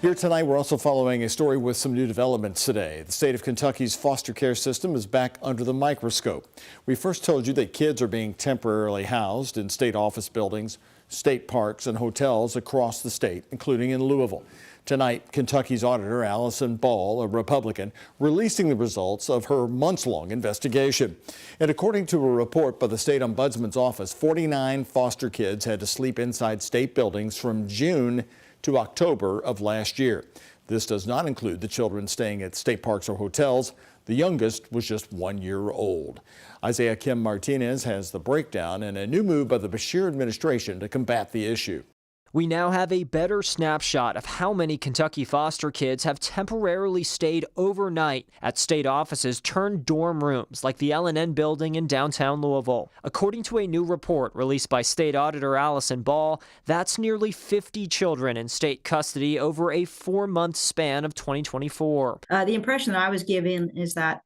Here tonight, we're also following a story with some new developments today. The state of Kentucky's foster care system is back under the microscope. We first told you that kids are being temporarily housed in state office buildings, state parks, and hotels across the state, including in Louisville. Tonight, Kentucky's auditor, Allison Ball, a Republican, releasing the results of her months-long investigation. And according to a report by the state ombudsman's office, 49 foster kids had to sleep inside state buildings from June to October of last year. This does not include the children staying at state parks or hotels. The youngest was just 1 year old. Isaiah Kim Martinez has the breakdown and a new move by the Beshear administration to combat the issue. We now have a better snapshot of how many Kentucky foster kids have temporarily stayed overnight at state offices turned dorm rooms like the L&N building in downtown Louisville. According to a new report released by State Auditor Allison Ball, that's nearly 50 children in state custody over a 4-month span of 2024. The impression that I was given is that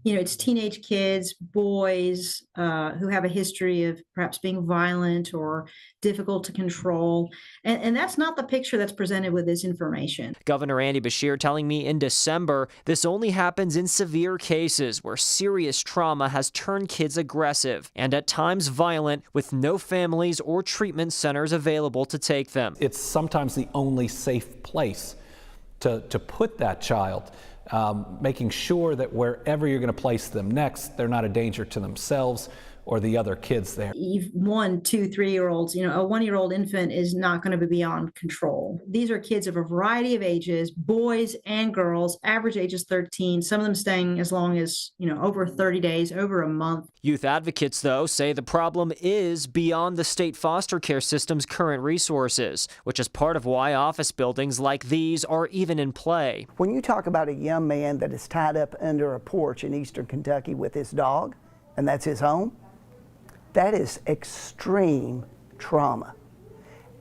it's teenage kids, boys who have a history of perhaps being violent or difficult to control. And that's not the picture that's presented with this information. Governor Andy Beshear telling me in December this only happens in severe cases where serious trauma has turned kids aggressive and at times violent with no families or treatment centers available to take them. It's sometimes the only safe place to put that child. Making sure that wherever you're going to place them next, they're not a danger to themselves or the other kids there. 1, 2, 3-year-olds, a 1-year-old infant is not going to be beyond control. These are kids of a variety of ages, boys and girls, average age is 13, some of them staying as long as, over 30 days, over a month. Youth advocates, though, say the problem is beyond the state foster care system's current resources, which is part of why office buildings like these are even in play. When you talk about a young man that is tied up under a porch in eastern Kentucky with his dog, and that's his home, that is extreme trauma.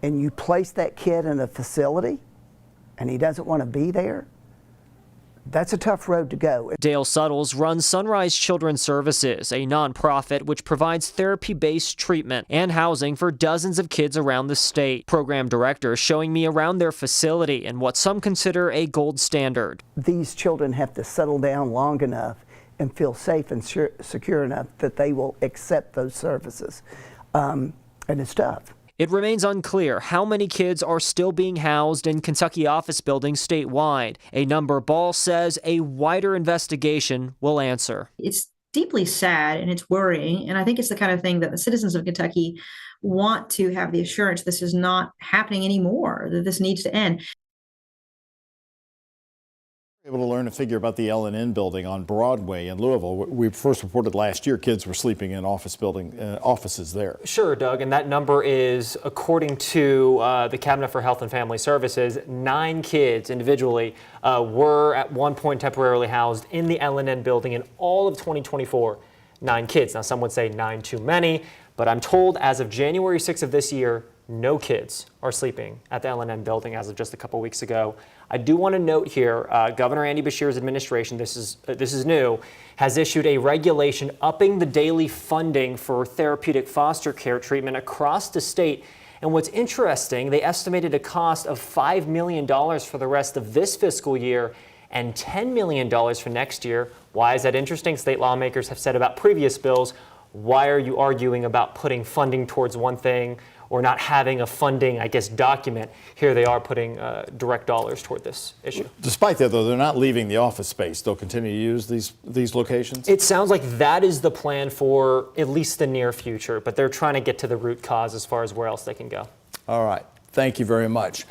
And you place that kid in a facility and he doesn't want to be there, that's a tough road to go. Dale Suttles runs Sunrise Children's Services, a nonprofit which provides therapy-based treatment and housing for dozens of kids around the state. Program director showing me around their facility and what some consider a gold standard. These children have to settle down long enough and feel safe and secure enough that they will accept those services. And it's tough. It remains unclear how many kids are still being housed in Kentucky office buildings statewide, a number Ball says a wider investigation will answer. It's deeply sad and it's worrying, and I think it's the kind of thing that the citizens of Kentucky want to have the assurance this is not happening anymore, that this needs to end. Able to learn a figure about the L&N building on Broadway in Louisville. We first reported last year kids were sleeping in offices there. Sure, Doug, and that number is, according to the Cabinet for Health and Family Services, 9 kids individually were at one point temporarily housed in the L&N building in all of 2024. 9 kids. Now, some would say 9 too many, but I'm told as of January 6th of this year, no kids are sleeping at the L&N building as of just a couple weeks ago. I do want to note here, Governor Andy Beshear's administration, this is new, has issued a regulation upping the daily funding for therapeutic foster care treatment across the state. And what's interesting, they estimated a cost of $5 million for the rest of this fiscal year and $10 million for next year. Why is that interesting? State lawmakers have said about previous bills, why are you arguing about putting funding towards one thing or not having a funding, document? Here they are putting direct dollars toward this issue. Despite that, though, they're not leaving the office space. They'll continue to use these locations? It sounds like that is the plan for at least the near future, but they're trying to get to the root cause as far as where else they can go. All right. Thank you very much.